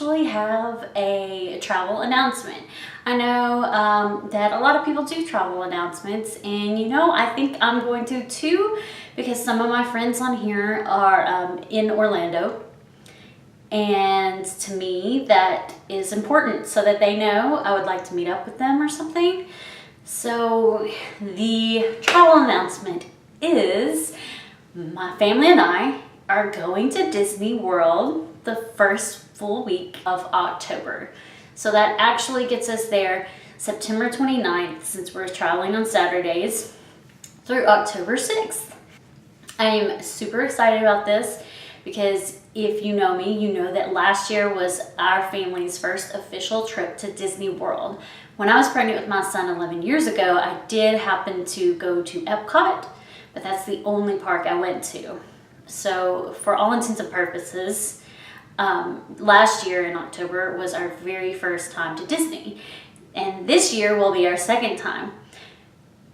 actually have a travel announcement. I know that a lot of people do travel announcements, and you know, I think I'm going to too, because some of my friends on here are in Orlando, and to me that is important so that they know I would like to meet up with them or something. So the travel announcement is my family and I are going to Disney World the first full week of October. So that actually gets us there September 29th, since we're traveling on Saturdays, through October 6th. I am super excited about this because if you know me, you know that last year was our family's first official trip to Disney World. When I was pregnant with my son 11 years ago, I did happen to go to Epcot, but that's the only park I went to. So for all intents and purposes, last year in October was our very first time to Disney. And this year will be our second time.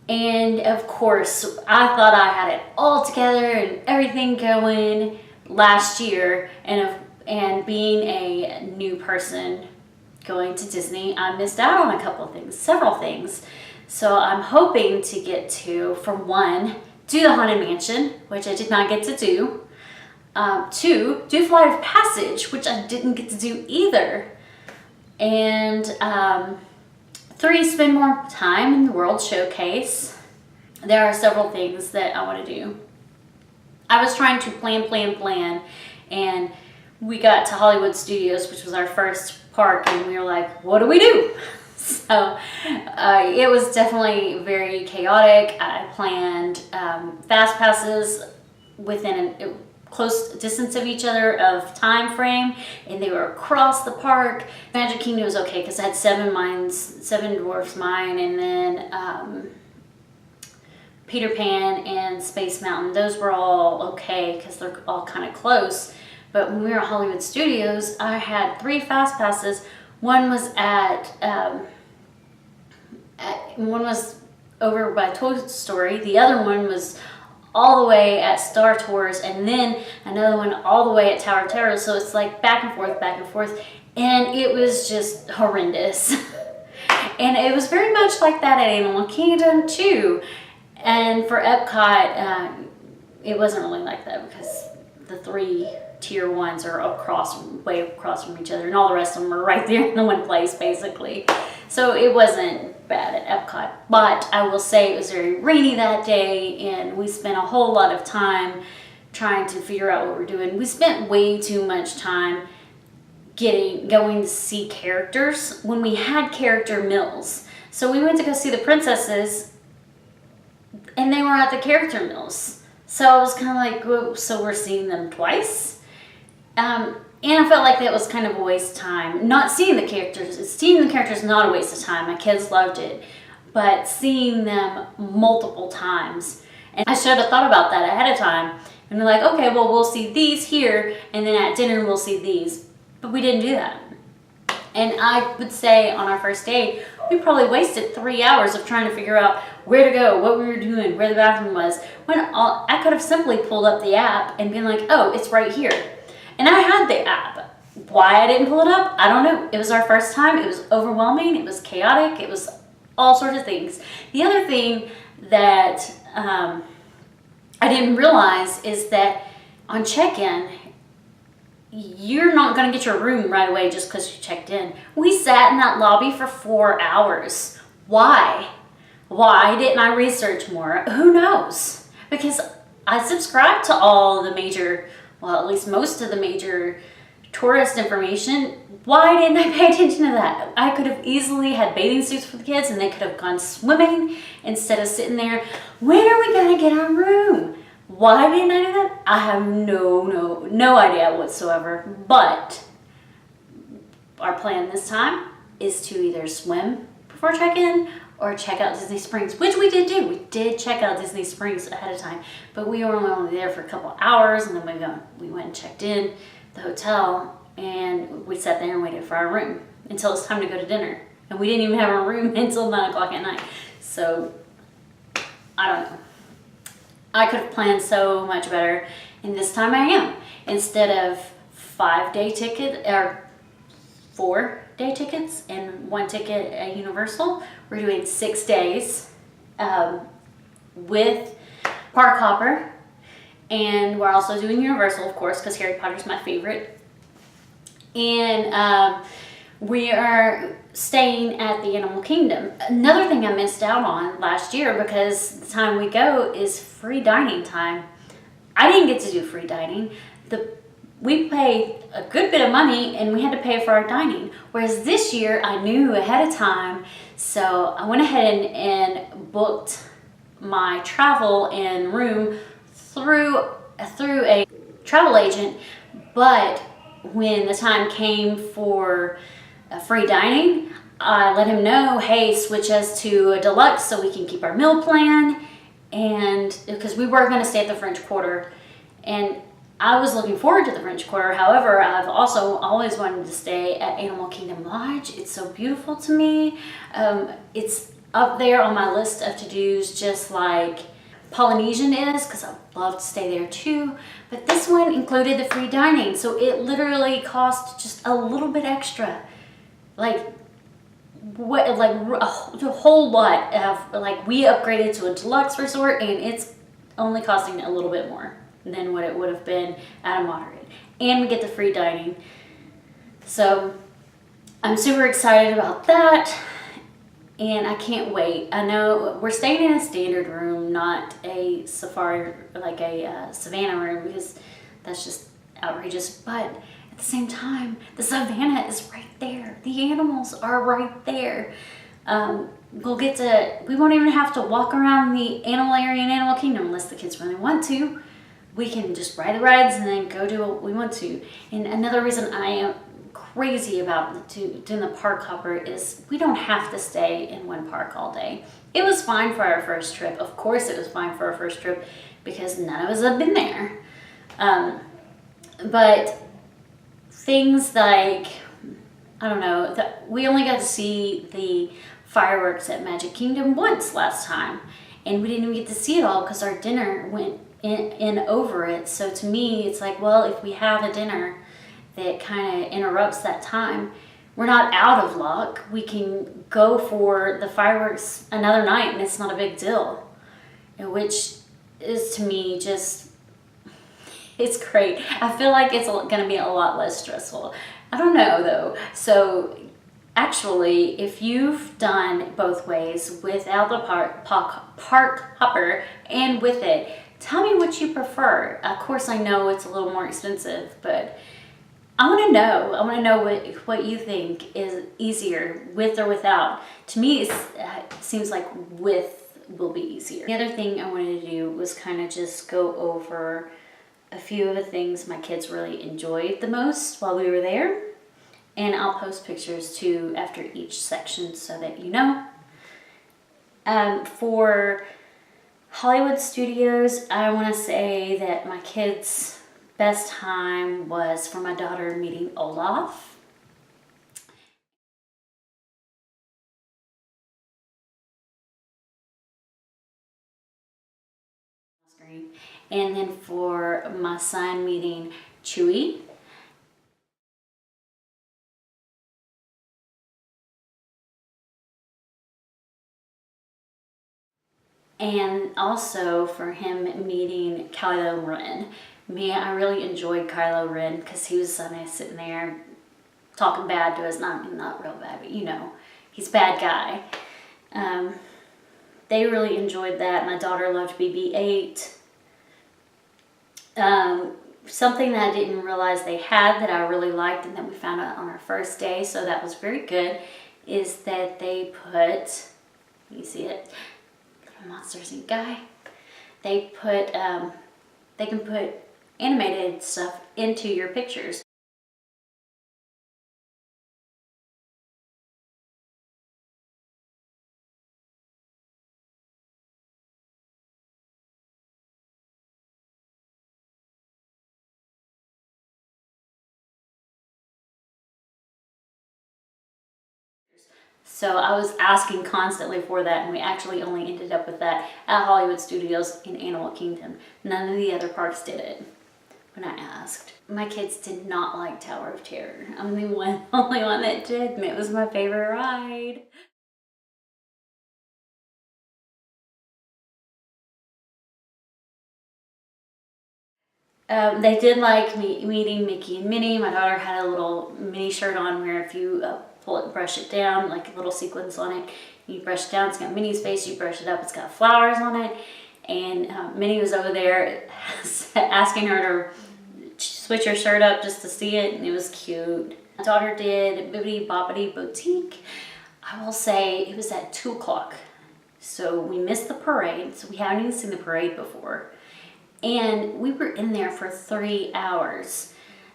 And of course, I thought I had it all together and everything going last year. And being a new person going to Disney, I missed out on a couple of things, several things. So I'm hoping to get to, for one, do the Haunted Mansion, which I did not get to do. 2, do Flight of Passage, which I didn't get to do either. And 3, spend more time in the World Showcase. There are several things that I want to do. I was trying to plan, and we got to Hollywood Studios, which was our first park, and we were like, what do we do? So it was definitely very chaotic. I planned fast passes within a close distance of each other of time frame, and they were across the park. Magic Kingdom was okay because I had 7 Dwarfs Mine, and then Peter Pan and Space Mountain. Those were all okay because they're all kind of close. But when we were at Hollywood Studios, I had 3 fast passes. One was one was over by Toy Story. The other one was all the way at Star Tours, and then another one all the way at Tower of Terror. So it's like back and forth, and it was just horrendous. And it was very much like that at Animal Kingdom too. And for Epcot, it wasn't really like that because the 3 tier ones are way across from each other, and all the rest of them are right there in the one place basically. So it wasn't bad at Epcot, but I will say it was very rainy that day, and we spent a whole lot of time trying to figure out what we're doing. We spent way too much time going to see characters when we had character mills. So we went to go see the princesses, and they were at the character mills. So I was kind of like, whoa, so we're seeing them twice? And I felt like that was kind of a waste of time. Not seeing the characters. Seeing the characters is not a waste of time. My kids loved it. But seeing them multiple times. And I should have thought about that ahead of time. And be like, okay, well, we'll see these here, and then at dinner we'll see these. But we didn't do that. And I would say on our first day, we probably wasted 3 hours of trying to figure out where to go, what we were doing, where the bathroom was. When I could have simply pulled up the app and been like, oh, it's right here. And I had the app. Why I didn't pull it up, I don't know. It was our first time. It was overwhelming. It was chaotic. It was all sorts of things. The other thing that I didn't realize is that on check-in, you're not going to get your room right away just because you checked in. We sat in that lobby for 4 hours. Why? Why didn't I research more? Who knows? Because I subscribe to all the major, well, at least most of the major tourist information. Why didn't I pay attention to that? I could have easily had bathing suits for the kids, and they could have gone swimming instead of sitting there. When are we going to get our room? Why didn't I do that? I have no idea whatsoever. But our plan this time is to either swim before check-in or check out Disney Springs, which we did do. We did check out Disney Springs ahead of time, but we were only there for a couple hours, and then we went and checked in the hotel, and we sat there and waited for our room until it's time to go to dinner. And we didn't even have our room until 9 o'clock at night. So, I don't know. I could have planned so much better, and this time I am. Instead of 5-day ticket, or 4-day tickets and 1 ticket at Universal. We're doing 6 days with Park Hopper, and we're also doing Universal, of course, because Harry Potter's my favorite. And we are staying at the Animal Kingdom. Another thing I missed out on last year, because the time we go is free dining time. I didn't get to do free dining. We paid a good bit of money and we had to pay for our dining. Whereas this year I knew ahead of time, so I went ahead and booked my travel and room through a travel agent. But when the time came for free dining, I let him know, hey, switch us to a deluxe so we can keep our meal plan. And because we were going to stay at the French Quarter, and I was looking forward to the French Quarter. However, I've also always wanted to stay at Animal Kingdom Lodge. It's so beautiful to me. It's up there on my list of to-dos, just like Polynesian is, because I'd love to stay there too. But this one included the free dining, so it literally cost just a little bit extra. Like a whole lot of, like, we upgraded to a deluxe resort and it's only costing a little bit more than what it would have been at a moderate. And we get the free dining. So I'm super excited about that. And I can't wait. I know we're staying in a standard room, not a safari, like a savannah room, because that's just outrageous. But at the same time, the savannah is right there. The animals are right there. We won't even have to walk around the animal area in Animal Kingdom unless the kids really want to. We can just ride the rides and then go do what we want to. And another reason I am crazy about doing the Park Hopper is we don't have to stay in one park all day. It was fine for our first trip. Of course it was fine for our first trip because none of us have been there. But things like, I don't know, we only got to see the fireworks at Magic Kingdom once last time. And we didn't even get to see it all because our dinner went in over it. So to me, it's like, well, if we have a dinner that kind of interrupts that time, we're not out of luck. We can go for the fireworks another night and it's not a big deal. Which is, to me, just, it's great. I feel like it's going to be a lot less stressful. I don't know though. So actually, if you've done both ways, without the park hopper and with it, tell me what you prefer. Of course, I know it's a little more expensive, but I want to know. I want to know what you think is easier, with or without. To me, it seems like with will be easier. The other thing I wanted to do was kind of just go over a few of the things my kids really enjoyed the most while we were there. And I'll post pictures too after each section so that you know. For Hollywood Studios, I want to say that my kids' best time was for my daughter meeting Olaf. And then for my son meeting Chewie. And also for him meeting Kylo Ren. I really enjoyed Kylo Ren because he was so nice sitting there talking bad to us. Not real bad, but you know, he's a bad guy. They really enjoyed that. My daughter loved BB-8. Something that I didn't realize they had that I really liked and that we found out on our first day, so that was very good, is that they put, you see it? Monsters Inc. guy. They can put animated stuff into your pictures. So I was asking constantly for that, and we actually only ended up with that at Hollywood Studios in Animal Kingdom. None of the other parks did it. when I asked. My kids did not like Tower of Terror. I'm the only one that did, and it was my favorite ride. They did like meeting Mickey and Minnie. My daughter had a little mini shirt on where if you pull it, brush it down, like a little sequins on it, you brush it down, it's got Minnie's face, you brush it up, it's got flowers on it. And Minnie was over there asking her to switch her shirt up just to see it, and it was cute. My daughter did Bibbidi Bobbidi Boutique. I will say it was at 2 o'clock. So we missed the parade, so we haven't even seen the parade before. And we were in there for 3 hours.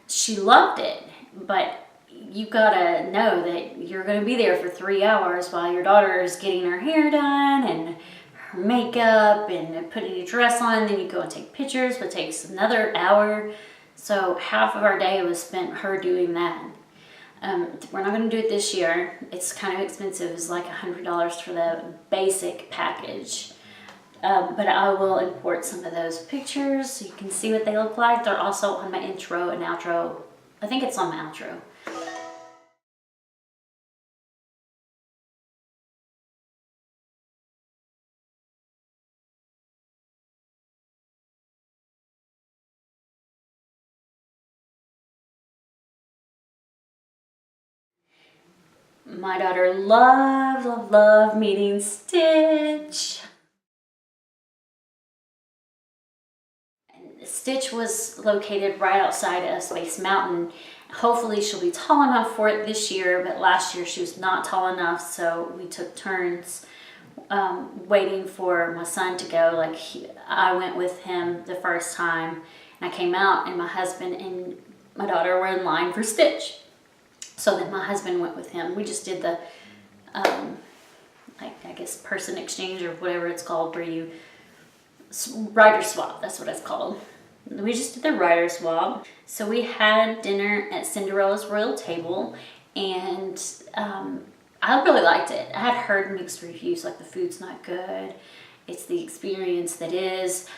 She loved it, but you gotta know that you're gonna be there for 3 hours while your daughter is getting her hair done and her makeup and putting a dress on. Then you go and take pictures, which takes another hour. So half of our day was spent her doing that. We're not gonna do it this year. It's kind of expensive. It's like $100 for the basic package. But I will import some of those pictures so you can see what they look like. They're also on my intro and outro. I think it's on my outro. My daughter loved meeting Stitch. Stitch was located right outside of Space Mountain. Hopefully she'll be tall enough for it this year, but last year she was not tall enough, so we took turns waiting for my son to go. I went with him the first time, and I came out, and my husband and my daughter were in line for Stitch. So then my husband went with him. We just did the, I guess, person exchange or whatever it's called, where you rider swap. That's what it's called. We just did the rider swap. So we had dinner at Cinderella's Royal Table, and I really liked it. I had heard mixed reviews, like the food's not good. It's the experience that is.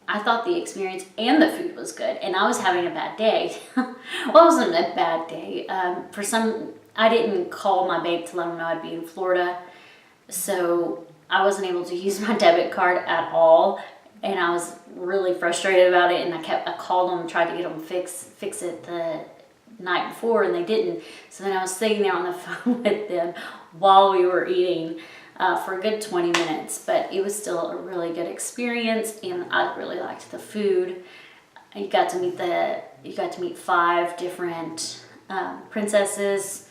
I thought the experience and the food was good, and I was having a bad day. Well, it wasn't a bad day. I didn't call my babe to let him know I'd be in Florida, so I wasn't able to use my debit card at all, and I was really frustrated about it, and I called them and tried to get them fix it the night before, and they didn't. So then I was sitting there on the phone with them while we were eating for a good 20 minutes, but it was still a really good experience, and I really liked the food. You got to meet 5 different princesses,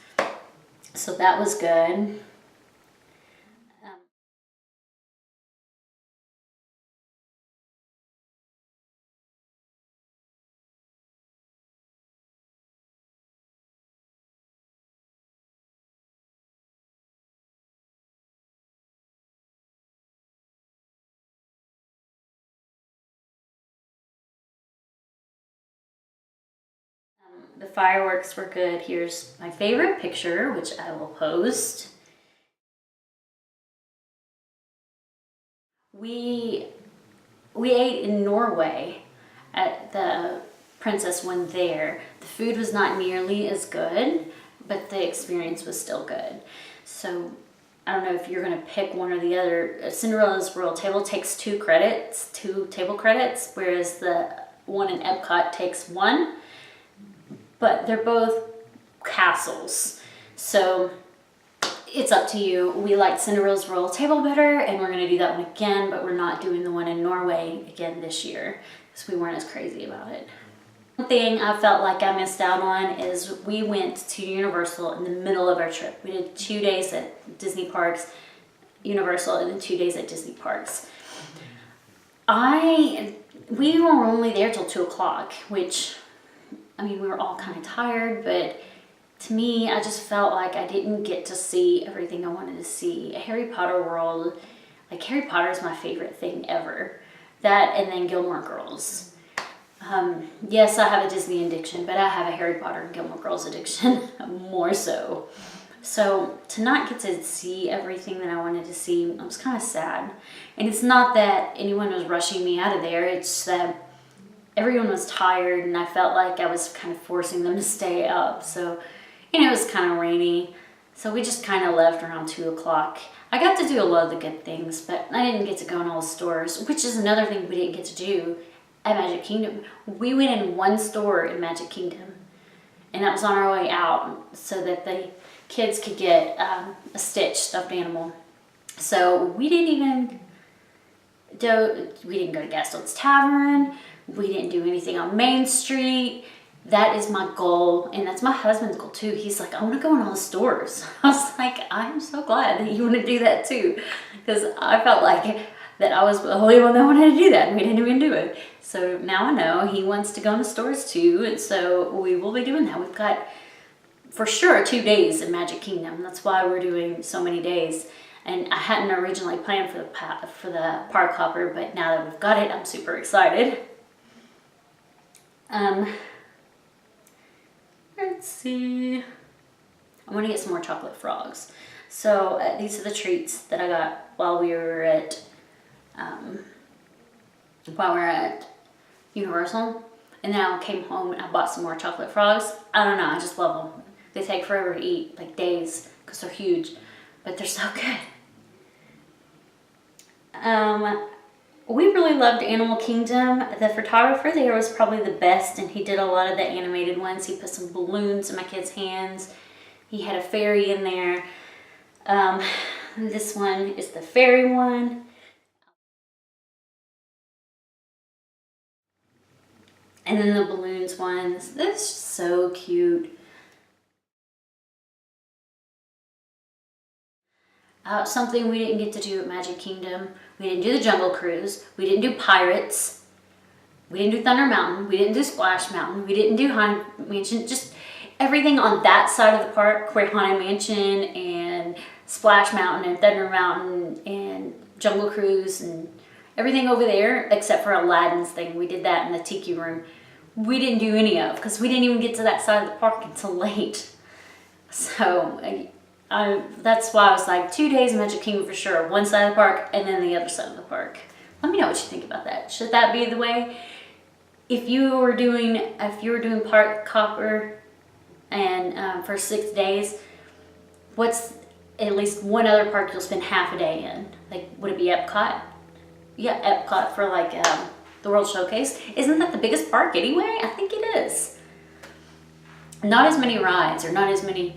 so that was good. The fireworks were good. Here's my favorite picture, which I will post. We ate in Norway at the Princess one there. The food was not nearly as good, but the experience was still good. So I don't know if you're gonna pick one or the other. Cinderella's Royal Table takes 2 table credits, whereas the one in Epcot takes 1. But they're both castles, so it's up to you. We liked Cinderella's Royal Table better, and we're going to do that one again, but we're not doing the one in Norway again this year because we weren't as crazy about it. One thing I felt like I missed out on is we went to Universal in the middle of our trip. We did 2 days at Disney parks, Universal, and then 2 days at Disney parks. We were only there till 2 o'clock, which, I mean, we were all kind of tired, but to me, I just felt like I didn't get to see everything I wanted to see. Harry Potter World, like Harry Potter is my favorite thing ever. That and then Gilmore Girls. Yes, I have a Disney addiction, but I have a Harry Potter and Gilmore Girls addiction more so. So to not get to see everything that I wanted to see, I was kind of sad. And it's not that anyone was rushing me out of there. It's that everyone was tired, and I felt like I was kind of forcing them to stay up. So, you know, it was kind of rainy. So we just kind of left around 2 o'clock. I got to do a lot of the good things, but I didn't get to go in all the stores, which is another thing we didn't get to do at Magic Kingdom. We went in one store in Magic Kingdom, and that was on our way out so that the kids could get a Stitch stuffed animal. So we didn't go to Gaston's Tavern. We didn't do anything on Main Street. That is my goal, and that's my husband's goal too. He's like, I want to go in all the stores. I was like, I'm so glad that you want to do that too, because I felt like that I was the only one that wanted to do that, and we didn't even do it. So now I know he wants to go in the stores too, and so we will be doing that. We've got, for sure, 2 days in Magic Kingdom. That's why we're doing so many days. And I hadn't originally planned for the park hopper, but now that we've got it, I'm super excited. Let's see. I want to get some more chocolate frogs. So these are the treats that I got while we were at Universal. And then I came home and I bought some more chocolate frogs. I don't know, I just love them. They take forever to eat, like days, because they're huge, but they're so good. We really loved Animal Kingdom. The photographer there was probably the best, and he did a lot of the animated ones. He put some balloons in my kids' hands. He had a fairy in there. This one is the fairy one. And then the balloons ones. This is so cute. Something we didn't get to do at Magic Kingdom. We didn't do the Jungle Cruise. We didn't do Pirates. We didn't do Thunder Mountain. We didn't do Splash Mountain. We didn't do Haunted Mansion. Just everything on that side of the park where Haunted Mansion and Splash Mountain and Thunder Mountain and Jungle Cruise and everything over there except for Aladdin's thing. We did that in the Tiki Room. We didn't do any of because we didn't even get to that side of the park until late. So that's why I was like 2 days in Magic Kingdom for sure. One side of the park and then the other side of the park. Let me know what you think about that. Should that be the way? If you were doing park hopper and for 6 days, what's at least one other park you'll spend half a day in? Like, would it be Epcot? Yeah, Epcot for like the World Showcase. Isn't that the biggest park anyway? I think it is. Not as many rides, or not as many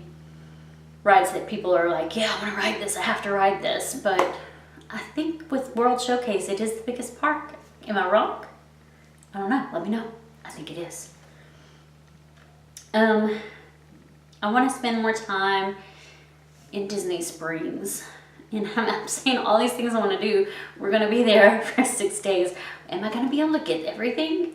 rides that people are like, yeah, I want to ride this, I have to ride this. But I think with World Showcase, it is the biggest park. Am I wrong? I don't know. Let me know. I think it is. I want to spend more time in Disney Springs. And I'm saying all these things I want to do. We're going to be there for 6 days. Am I going to be able to get everything?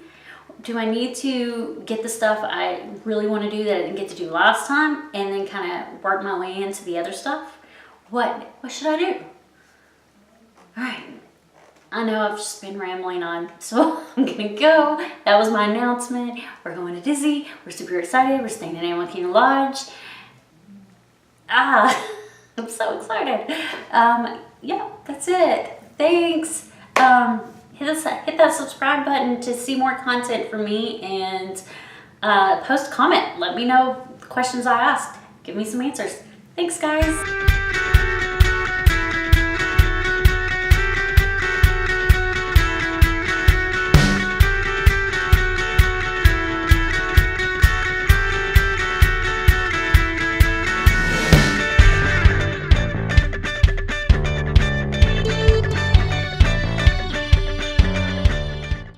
Do I need to get the stuff I really want to do that I didn't get to do last time and then kind of work my way into the other stuff? What should I do? All right. I know I've just been rambling on, so I'm going to go. That was my announcement. We're going to Disney. We're super excited. We're staying in Animal Kingdom Lodge. I'm so excited. Yeah, that's it. Thanks. Hit that subscribe button to see more content from me, and post a comment. Let me know the questions I asked. Give me some answers. Thanks, guys.